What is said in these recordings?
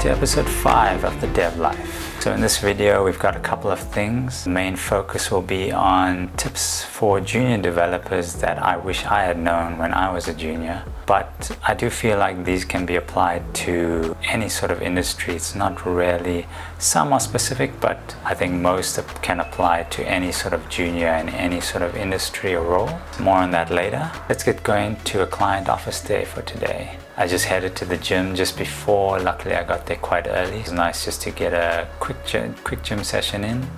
to episode 5 of The Dev Life. So in this video we've got a couple of things. The main focus will be on tips for junior developers that I wish I had known when I was a junior. But I do feel like these can be applied to any sort of industry. It's not really, some are specific, but I think most can apply to any sort of junior in any sort of industry or role. More on that later. Let's get going to a client office day for today. I just headed to the gym just before. Luckily I got there quite early. It's nice just to get a quick gym session in.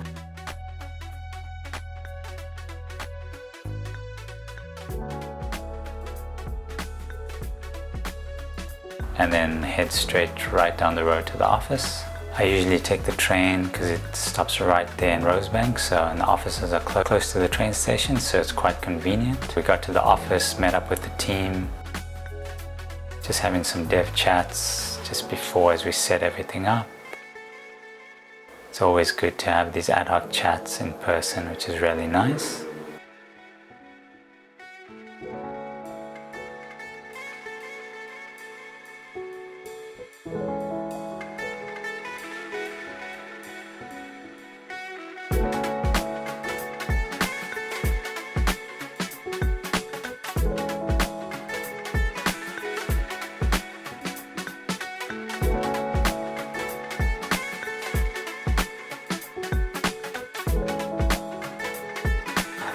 And then head straight right down the road to the office. I usually take the train because it stops right there in Rosebank, and the offices are close to the train station, so it's quite convenient. We got to the office, met up with the team, just having some dev chats just before as we set everything up. It's always good to have these ad hoc chats in person, which is really nice.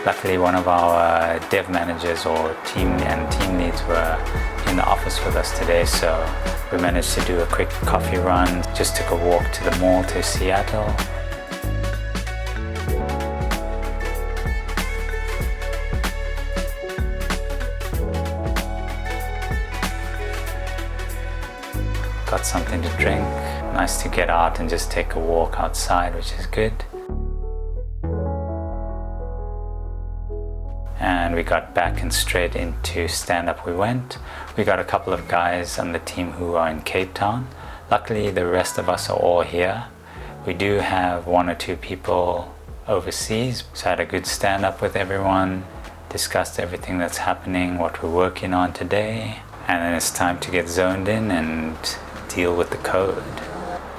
Luckily, one of our dev managers or team leads were in the office with us today, so we managed to do a quick coffee run. Just took a walk to the mall to Seattle. Got something to drink. Nice to get out and just take a walk outside, which is good. And we got back and straight into stand-up we went. We got a couple of guys on the team who are in Cape Town. Luckily the rest of us are all here. We do have 1 or 2 people overseas, so I had a good stand-up with everyone, discussed everything that's happening, what we're working on today, and then it's time to get zoned in and deal with the code.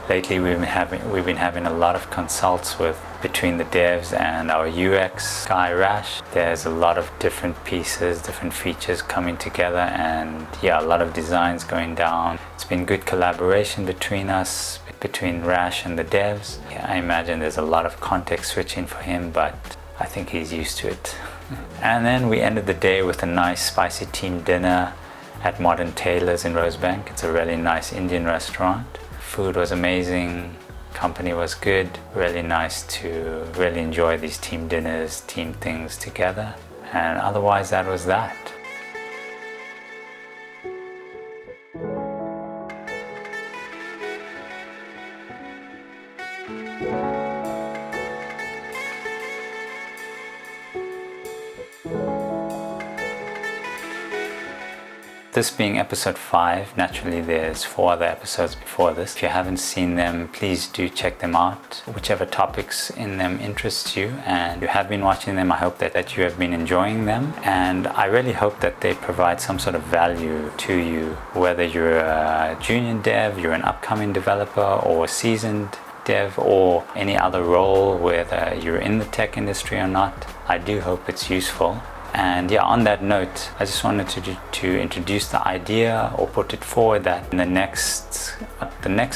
Lately we've been having a lot of consults between the devs and our UX guy Rash. There's a lot of different pieces, different features coming together, and yeah, a lot of designs going down. It's been good collaboration between us, between Rash and the devs. Yeah, I imagine there's a lot of context switching for him, but I think he's used to it. And then we ended the day with a nice spicy team dinner at Modern Tailors in Rosebank. It's a really nice Indian restaurant. Food was amazing, company was good, really nice to really enjoy these team dinners, team things together, and otherwise that was that. This being episode 5, naturally there's 4 other episodes before this. If you haven't seen them, please do check them out. Whichever topics in them interest you, and you have been watching them, I hope that you have been enjoying them. And I really hope that they provide some sort of value to you, whether you're a junior dev, you're an upcoming developer, or a seasoned dev, or any other role, whether you're in the tech industry or not. I do hope it's useful. And yeah, on that note, I just wanted to introduce the idea or put it forward that in the next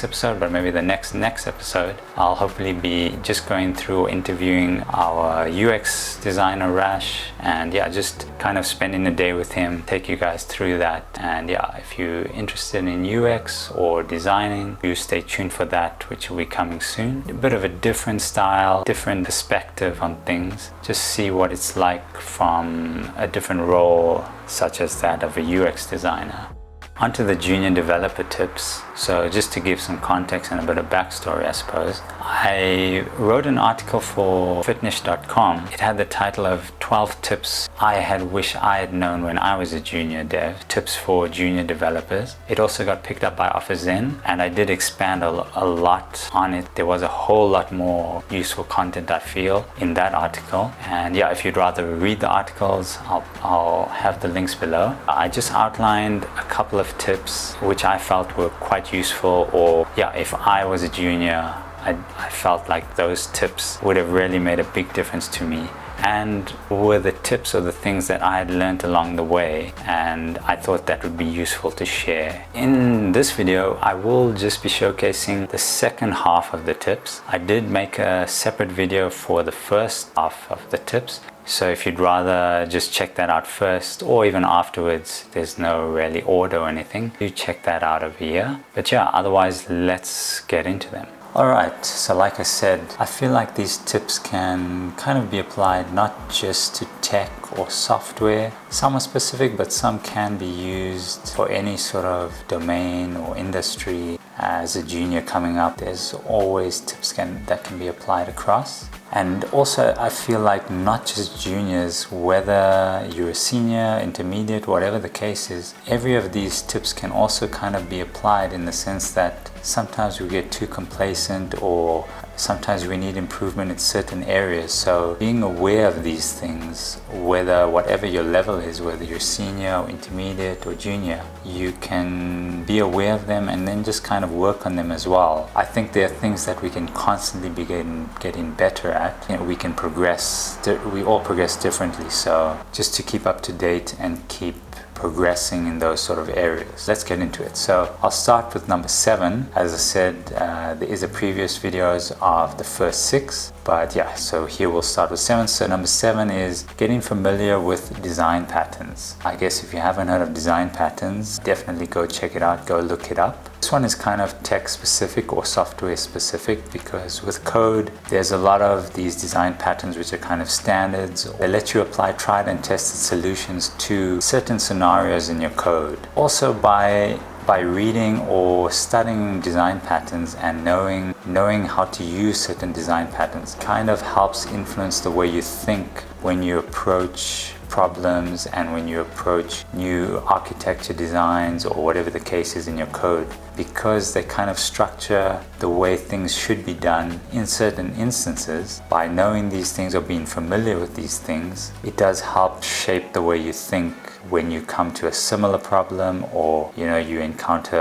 episode, but maybe the next episode, I'll hopefully be just going through interviewing our UX designer Rash, and yeah, just kind of spending a day with him, take you guys through that. And yeah, if you're interested in UX or designing, do stay tuned for that, which will be coming soon. A bit of a different style, different perspective on things. Just see what it's like from a different role such as that of a UX designer. Onto the junior developer tips. So just to give some context and a bit of backstory, I suppose, I wrote an article for fitness.com. It had the title of 12 tips I wish I had known when I was a junior dev, tips for junior developers. It also got picked up by OfferZen, and I did expand a lot on it. There was a whole lot more useful content, I feel, in that article. And yeah, if you'd rather read the articles, I'll have the links below. I just outlined a couple of of tips which I felt were quite useful, or yeah, if I was a junior, I felt like those tips would have really made a big difference to me, and were the tips or the things that I had learned along the way, and I thought that would be useful to share. In this video, I will just be showcasing the second half of the tips. I did make a separate video for the first half of the tips, so if you'd rather just check that out first or even afterwards, there's no really order or anything, do check that out over here. But yeah, otherwise let's get into them. Alright, so like I said, I feel like these tips can kind of be applied not just to tech or software. Some are specific, but some can be used for any sort of domain or industry. As a junior coming up, there's always tips that can be applied across. And also I feel like not just juniors, whether you're a senior, intermediate, whatever the case is, every of these tips can also kind of be applied in the sense that sometimes we get too complacent, or sometimes we need improvement in certain areas. So being aware of these things, whatever your level is, whether you're senior or intermediate or junior, you can be aware of them and then just kind of work on them as well. I think there are things that we can constantly be getting better at. You know, we can progress, we all progress differently, so just to keep up to date and keep progressing in those sort of areas. Let's get into it. So I'll start with number 7. As I said, there is a previous videos of the first 6, but yeah, so here we'll start with 7. So number 7 is getting familiar with design patterns. I guess if you haven't heard of design patterns, definitely go check it out, go look it up. This one is kind of tech specific or software specific, because with code there's a lot of these design patterns which are kind of standards. They let you apply tried and tested solutions to certain scenarios in your code. Also by reading or studying design patterns and knowing how to use certain design patterns kind of helps influence the way you think when you approach problems and when you approach new architecture designs or whatever the case is in your code, because they kind of structure the way things should be done in certain instances. By knowing these things or being familiar with these things, it does help shape the way you think when you come to a similar problem, or you encounter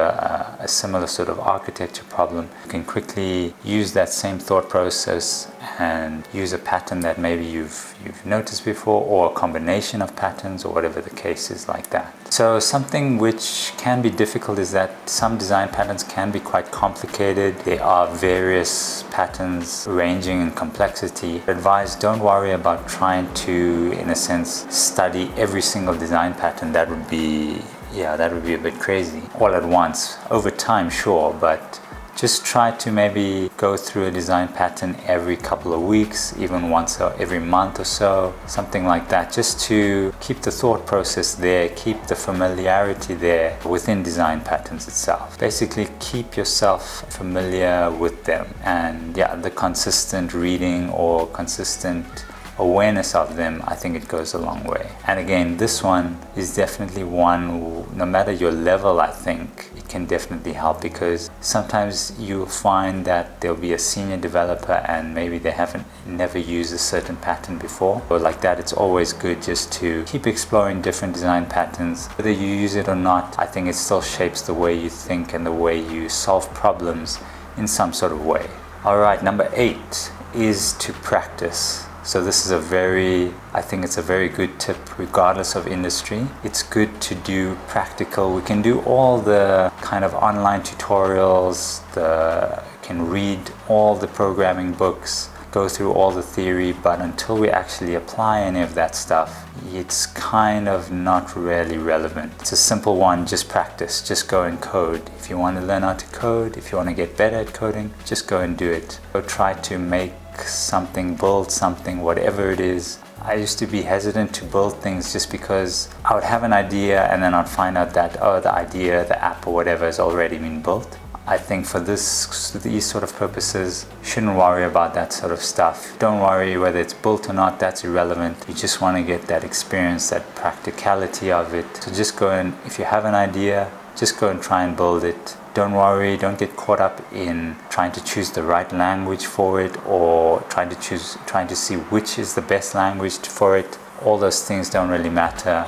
a similar sort of architecture problem. You can quickly use that same thought process and use a pattern that maybe you've noticed before, or a combination of patterns, or whatever the case is like that. So something which can be difficult is that some design patterns can be quite complicated. There are various patterns ranging in complexity. Advise, don't worry about trying to, in a sense, study every single design pattern. That would be a bit crazy all at once. Over time, sure, but just try to maybe go through a design pattern every couple of weeks, even once or every month or so, something like that, just to keep the thought process there, keep the familiarity there within design patterns itself. Basically, keep yourself familiar with them, and yeah, the consistent reading or consistent awareness of them, I think it goes a long way. And again, this one is definitely one, no matter your level, I think it can definitely help, because sometimes you'll find that there'll be a senior developer and maybe they haven't never used a certain pattern before, or like that. It's always good just to keep exploring different design patterns. Whether you use it or not, I think it still shapes the way you think and the way you solve problems in some sort of way. Alright, number 8 is to practice. So this is I think it's a very good tip regardless of industry. It's good to do practical. We can do all the kind of online tutorials, can read all the programming books, go through all the theory, but until we actually apply any of that stuff, it's kind of not really relevant. It's a simple one, just practice, just go and code. If you want to learn how to code, if you want to get better at coding, just go and do it. Go try to make something, build something, whatever it is. I used to be hesitant to build things just because I would have an idea and then I'd find out that, the idea, the app or whatever has already been built. I think for these sort of purposes, shouldn't worry about that sort of stuff. Don't worry whether it's built or not, that's irrelevant. You just want to get that experience, that practicality of it. So just go and, if you have an idea, just go and try and build it. Don't worry, don't get caught up in trying to choose the right language for it, or trying to see which is the best language for it. All those things don't really matter.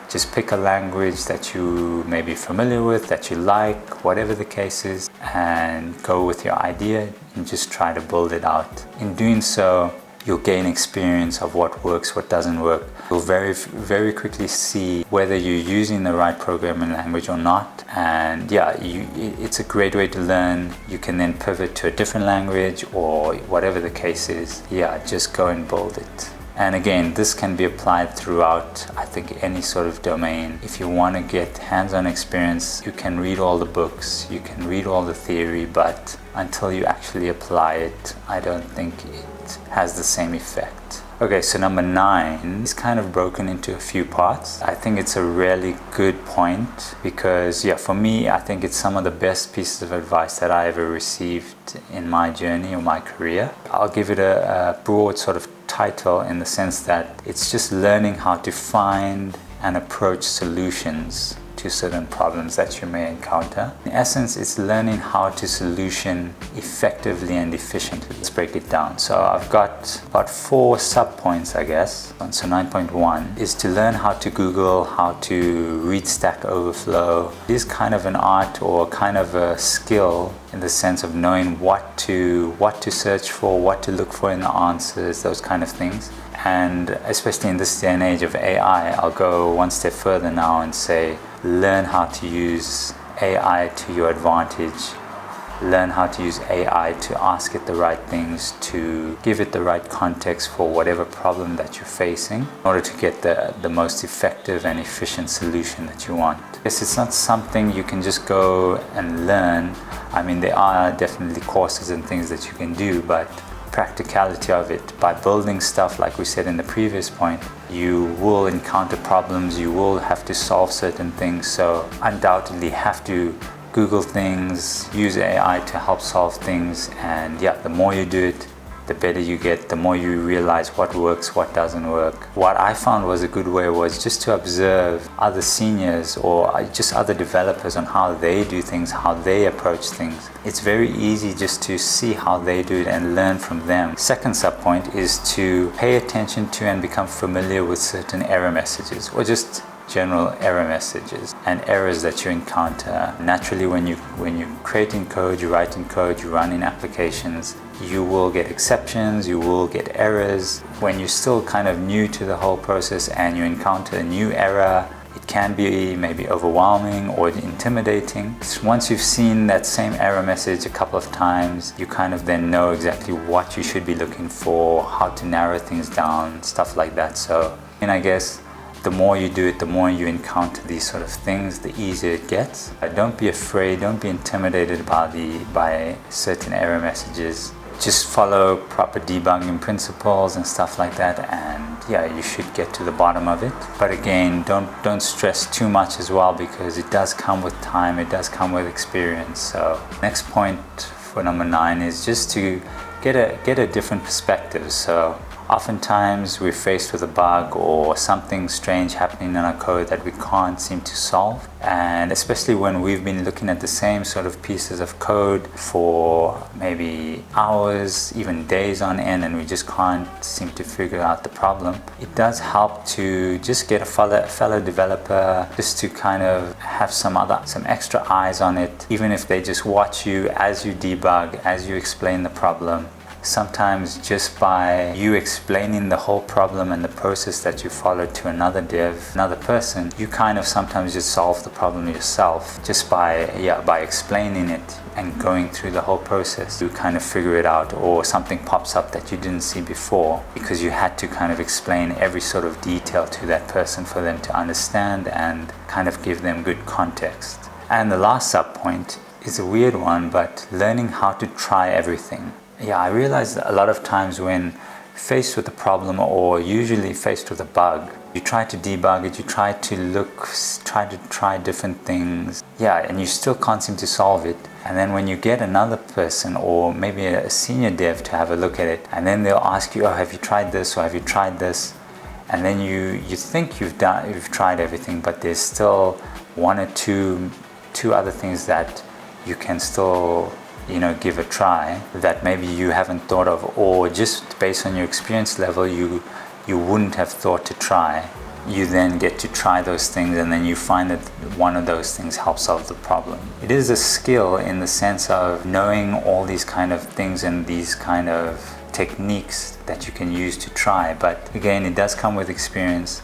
Just pick a language that you may be familiar with, that you like, whatever the case is, and go with your idea and just try to build it out. In doing so, you'll gain experience of what works, what doesn't work. You'll very quickly see whether you're using the right programming language or not. And yeah, it's a great way to learn. You can then pivot to a different language or whatever the case is. Yeah, just go and build it. And again, this can be applied throughout, I think, any sort of domain. If you want to get hands-on experience, you can read all the books, you can read all the theory, but until you actually apply it, I don't think it has the same effect. Okay, so number 9 is kind of broken into a few parts. I think it's a really good point because, yeah, for me, I think it's some of the best pieces of advice that I ever received in my journey or my career. I'll give it a broad sort of title in the sense that it's just learning how to find and approach solutions to certain problems that you may encounter. In essence, it's learning how to solution effectively and efficiently. Let's break it down. So I've got about 4 sub-points, I guess. So 9.1 is to learn how to Google, how to read Stack Overflow. It is kind of an art or kind of a skill in the sense of knowing what to search for, what to look for in the answers, those kind of things. And especially in this day and age of AI, I'll go one step further now and say, learn how to use AI to your advantage. Learn how to use AI to ask it the right things, to give it the right context for whatever problem that you're facing in order to get the most effective and efficient solution that you want. Yes, it's not something you can just go and learn. I mean, there are definitely courses and things that you can do, but practicality of it, by building stuff like we said in the previous point, you will encounter problems, you will have to solve certain things, so undoubtedly have to Google things, use AI to help solve things, and yeah, the more you do it, the better you get, the more you realize what works, what doesn't work. What I found was a good way was just to observe other seniors or just other developers on how they do things, how they approach things. It's very easy just to see how they do it and learn from them. Second sub-point is to pay attention to and become familiar with certain error messages or just general error messages and errors that you encounter. Naturally, when you're creating code, you're writing code, you're running applications, you will get exceptions, you will get errors. When you're still kind of new to the whole process and you encounter a new error, it can be maybe overwhelming or intimidating. Once you've seen that same error message a couple of times, you kind of then know exactly what you should be looking for, how to narrow things down, stuff like that. So, and I guess the more you do it, the more you encounter these sort of things, the easier it gets. Don't be afraid, don't be intimidated by certain error messages. Just follow proper debugging principles and stuff like that, and yeah, you should get to the bottom of it. But again, don't stress too much as well, because it does come with time, it does come with experience. So next point for number 9 is just to get a different perspective. So oftentimes we're faced with a bug or something strange happening in our code that we can't seem to solve, and especially when we've been looking at the same sort of pieces of code for maybe hours, even days on end, and we just can't seem to figure out the problem. It does help to just get a fellow developer just to kind of have some extra eyes on it, even if they just watch you as you debug, as you explain the problem. Sometimes just by you explaining the whole problem and the process that you followed to another dev, another person, you kind of sometimes just solve the problem yourself just by explaining it and going through the whole process. You kind of figure it out, or something pops up that you didn't see before because you had to kind of explain every sort of detail to that person for them to understand and kind of give them good context. And the last sub point is a weird one, but learning how to try everything. Yeah, I realized a lot of times when faced with a problem or usually faced with a bug, you try to debug it, you try to try different things, and you still can't seem to solve it. And then when you get another person or maybe a senior dev to have a look at it, and then they'll ask you, oh, have you tried this or have you tried this? And then you think you've tried everything, but there's still one or two other things that you can still give a try that maybe you haven't thought of, or just based on your experience level you wouldn't have thought to try. you then get to try those things, and then you find that one of those things helps solve the problem. It is a skill in the sense of knowing all these kind of things and these kind of techniques that you can use to try, but again, it does come with experience.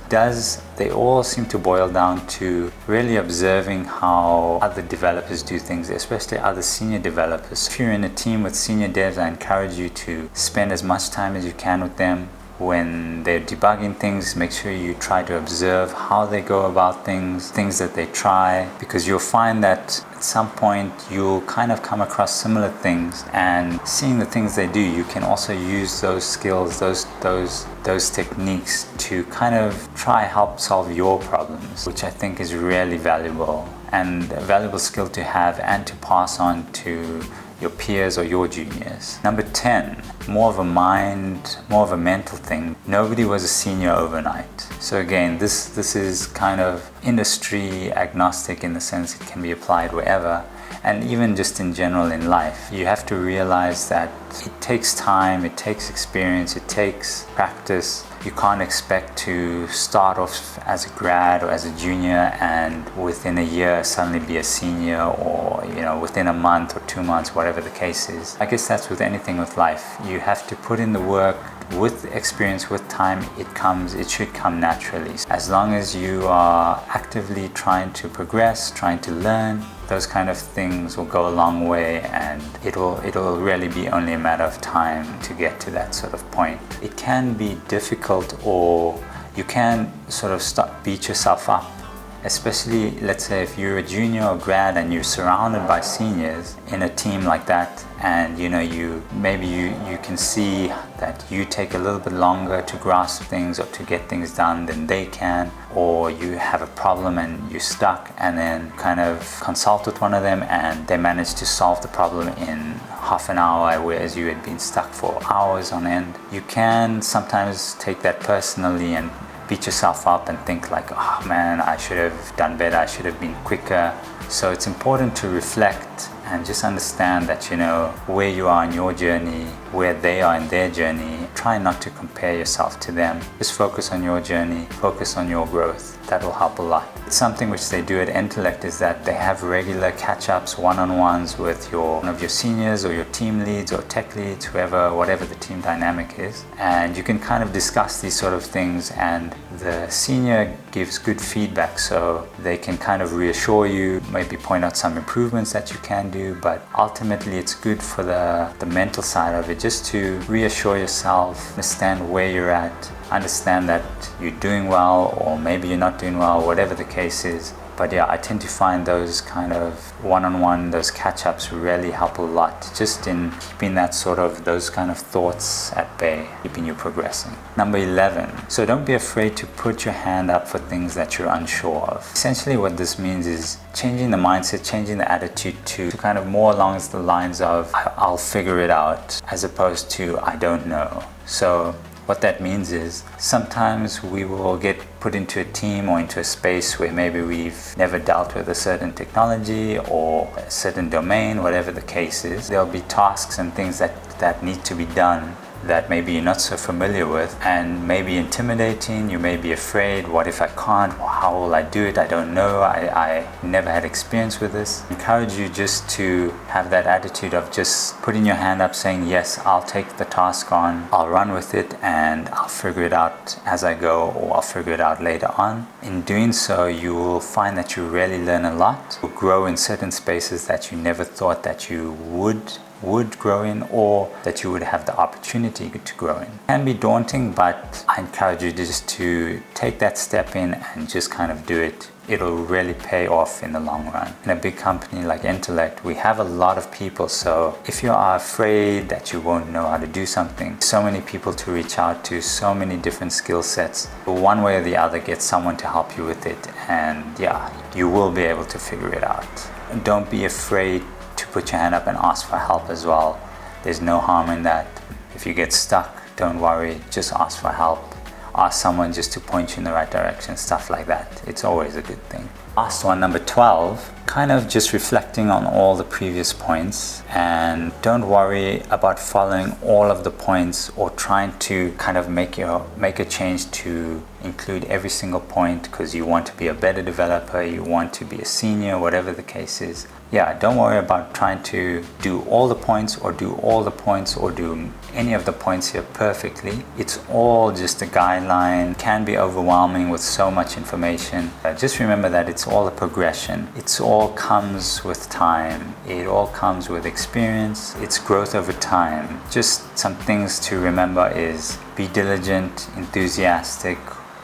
They all seem to boil down to really observing how other developers do things, especially other senior developers. If you're in a team with senior devs, I encourage you to spend as much time as you can with them. When they're debugging things, make sure you try to observe how they go about things that they try, because you'll find that at some point you'll kind of come across similar things, and seeing the things they do, you can also use those skills, those techniques to kind of try help solve your problems, which I think is really valuable, and a valuable skill to have and to pass on to your peers or your juniors. Number 10, more of a mental thing. Nobody was a senior overnight. So again, this is kind of industry agnostic in the sense it can be applied wherever, and even just in general in life. You have to realize that it takes time, it takes experience, it takes practice. You can't expect to start off as a grad or as a junior and within a year suddenly be a senior, or within a month or 2 months, whatever the case is. I guess that's with anything with life. You have to put in the work. With experience, with time, it should come naturally. As long as you are actively trying to progress, trying to learn, those kind of things will go a long way, and it'll really be only a matter of time to get to that sort of point. It can be difficult, or you can sort of beat yourself up, especially let's say if you're a junior or grad and you're surrounded by seniors in a team like that, and you can see that you take a little bit longer to grasp things or to get things done than they can, or you have a problem and you're stuck, and then kind of consult with one of them and they manage to solve the problem in half an hour, whereas you had been stuck for hours on end. You can sometimes take that personally and beat yourself up and think like, oh man, I should have done better, I should have been quicker. So it's important to reflect and just understand that where you are in your journey, where they are in their journey. Try not to compare yourself to them. Just focus on your journey, focus on your growth. That will help a lot. Something which they do at Entelect is that they have regular catch-ups, one-on-ones with one of your seniors or your team leads or tech leads, whatever the team dynamic is. And you can kind of discuss these sort of things, and the senior gives good feedback, so they can kind of reassure you, maybe point out some improvements that you can do, but ultimately it's good for the mental side of it, just to reassure yourself, understand where you're at, understand that you're doing well, or maybe you're not doing well, whatever the case is. But yeah, I tend to find those kind of one-on-one, those catch-ups really help a lot, just in keeping those kind of thoughts at bay, keeping you progressing. Number 11, so don't be afraid to put your hand up for things that you're unsure of. Essentially what this means is changing the mindset, changing the attitude to kind of more along the lines of I'll figure it out, as opposed to I don't know. So what that means is sometimes we will get put into a team or into a space where maybe we've never dealt with a certain technology or a certain domain, whatever the case is. There'll be tasks and things that need to be done that maybe you're not so familiar with, and maybe intimidating. You may be afraid, what if I can't? How will I do it? I don't know. I never had experience with this. I encourage you just to have that attitude of just putting your hand up, saying, yes, I'll take the task on, I'll run with it, and I'll figure it out as I go, or I'll figure it out later on. In doing so, you will find that you really learn a lot. You'll grow in certain spaces that you never thought that you would grow in, or that you would have the opportunity to grow in. It can be daunting, but I encourage you just to take that step in and just kind of do it. It'll really pay off in the long run. In a big company like Entelect, we have a lot of people, so if you are afraid that you won't know how to do something, so many people to reach out to, so many different skill sets, one way or the other, get someone to help you with it, and yeah, you will be able to figure it out. Don't be afraid to put your hand up and ask for help as well. There's no harm in that. If you get stuck, don't worry, just ask for help. ask someone just to point you in the right direction, stuff like that. It's always a good thing. Last one, number 12, kind of just reflecting on all the previous points, and don't worry about following all of the points or trying to kind of make a change to include every single point because you want to be a better developer, you want to be a senior, whatever the case is. Yeah, don't worry about trying to do all the points or do all the points or do any of the points here perfectly. It's all just a guideline. It can be overwhelming with so much information. Just remember that it's all a progression. It all comes with time. It all comes with experience. It's growth over time. Just some things to remember is be diligent, enthusiastic,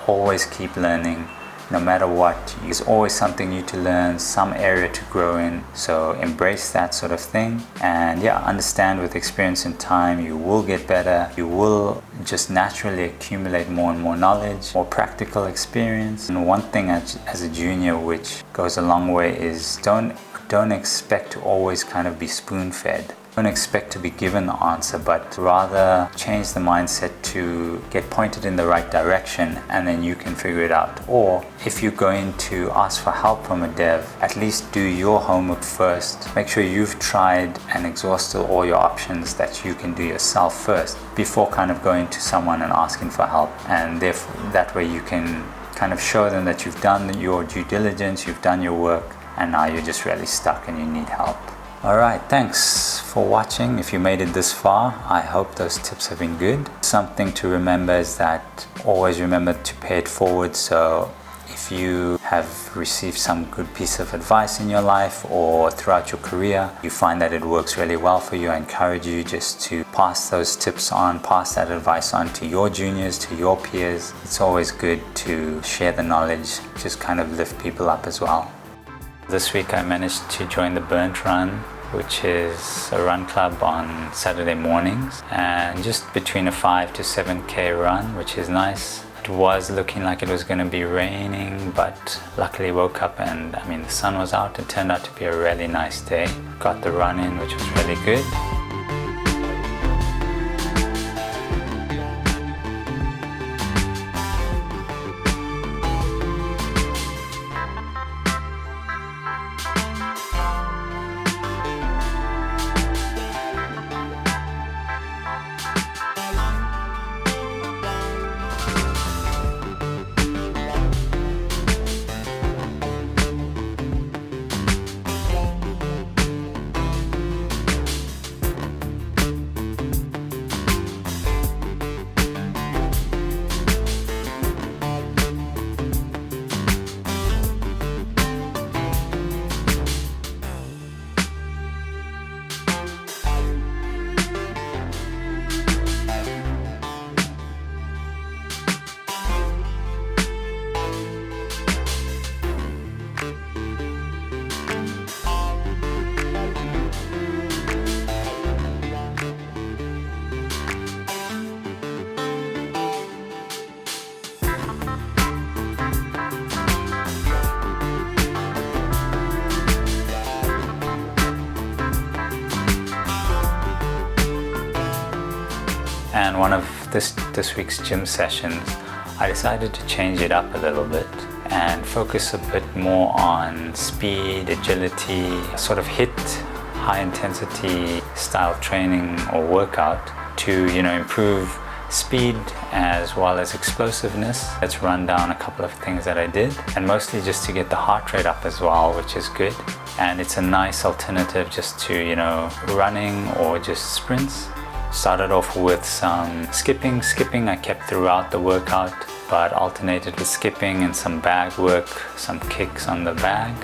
always keep learning. No matter what, there's always something new to learn, some area to grow in. So embrace that sort of thing. And yeah, understand with experience and time, you will get better. You will just naturally accumulate more and more knowledge, more practical experience. And one thing as a junior, which goes a long way, is don't expect to always kind of be spoon-fed. Don't expect to be given the answer, but rather change the mindset to get pointed in the right direction and then you can figure it out. Or if you're going to ask for help from a dev, at least do your homework first. Make sure you've tried and exhausted all your options that you can do yourself first before kind of going to someone and asking for help. And therefore, that way you can kind of show them that you've done your due diligence, you've done your work, and now you're just really stuck and you need help. Alright, thanks for watching. If you made it this far, I hope those tips have been good. Something to remember is that always remember to pay it forward. So if you have received some good piece of advice in your life or throughout your career, you find that it works really well for you, I encourage you just to pass those tips on, pass that advice on to your juniors, to your peers. It's always good to share the knowledge, just kind of lift people up as well. This week I managed to join the Burnt Run, which is a run club on Saturday mornings, and just between a 5 to 7k run, which is nice. It was looking like it was going to be raining, but luckily woke up and the sun was out. It turned out to be a really nice day. Got the run in, which was really good. And one of this week's gym sessions, I decided to change it up a little bit and focus a bit more on speed, agility, sort of HIIT, high intensity style training or workout to, improve speed as well as explosiveness. Let's run down a couple of things that I did, and mostly just to get the heart rate up as well, which is good. And it's a nice alternative just to, running or just sprints. Started off with some skipping. Skipping I kept throughout the workout, but alternated with skipping and some bag work, some kicks on the bag.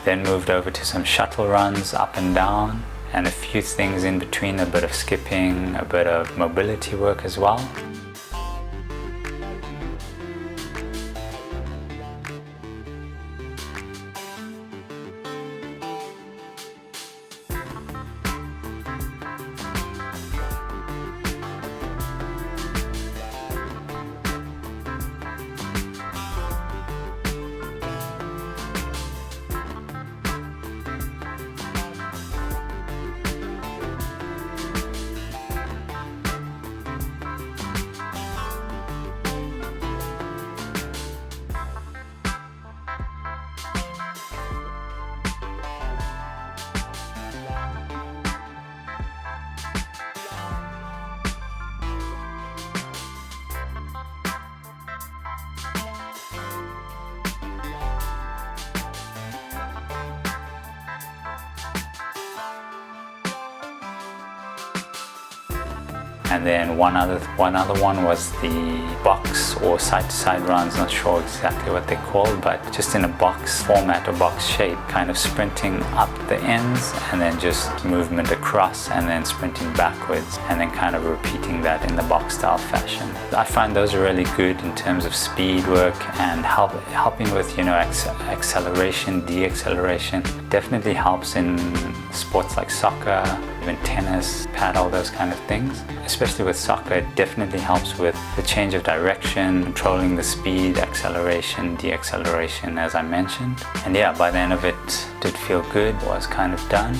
Then moved over to some shuttle runs up and down, and a few things in between, a bit of skipping, a bit of mobility work as well. And then one other one was the box or side-to-side runs, not sure exactly what they're called, but just in a box format or box shape, kind of sprinting up the ends and then just movement across and then sprinting backwards and then kind of repeating that in the box style fashion. I find those are really good in terms of speed work and helping with, you know, acceleration, deceleration. Definitely helps in sports like soccer, even tennis, paddle, those kind of things. Especially with soccer, it definitely helps with the change of direction, controlling the speed, acceleration, deceleration, as I mentioned. And yeah, by the end of it, did feel good, was kind of done.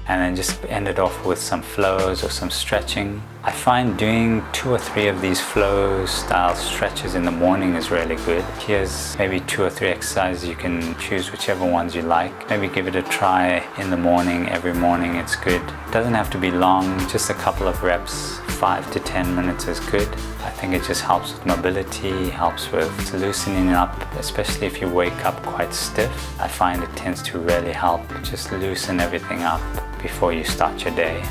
And then just ended off with some flows or some stretching. I find doing 2 or 3 of these flow style stretches in the morning is really good. Here's maybe 2 or 3 exercises. You can choose whichever ones you like. Maybe give it a try in the morning, every morning. It's good. It doesn't have to be long, just a couple of reps. 5 to 10 minutes is good. I think it just helps with mobility, helps with loosening up, especially if you wake up quite stiff. I find it tends to really help just loosen everything up before you start your day.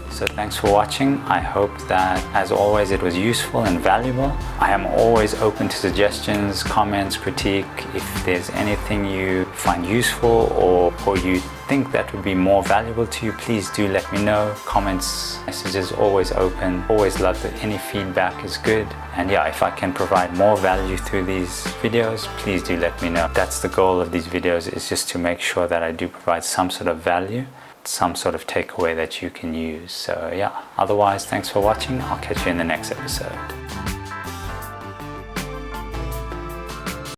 So thanks for watching. I hope that, as always, it was useful and valuable. I am always open to suggestions, comments, critique. If there's anything you find useful or you think that would be more valuable to you, please do let me know. Comments, messages, always open. Always love that. Any feedback is good. And yeah, if I can provide more value through these videos, please do let me know. That's the goal of these videos, is just to make sure that I do provide some sort of value, some sort of takeaway that you can use. So yeah, otherwise, thanks for watching. I'll catch you in the next episode.